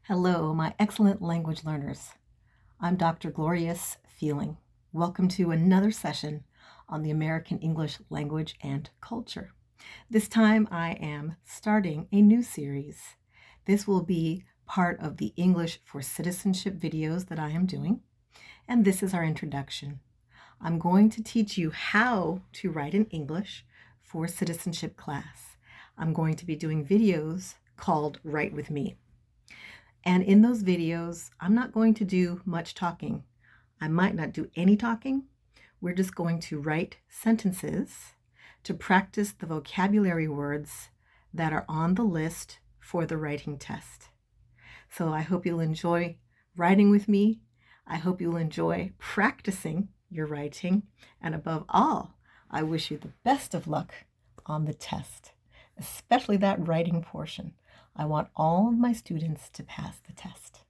Hello, my excellent language learners. I'm Dr. Glorious Feeling. Welcome to another session on the American English language and culture. This time I am starting a new series. This will be part of the English for Citizenship videos that I am doing, and this is our introduction. I'm going to teach you how to write in English for citizenship class. I'm going to be doing videos called Write With Me. And in those videos, I'm not going to do much talking. I might not do any talking. We're just going to write sentences to practice the vocabulary words that are on the list for the writing test. So I hope you'll enjoy writing with me. I hope you'll enjoy practicing your writing. And above all, I wish you the best of luck on the test, especially that writing portion. I want all of my students to pass the test.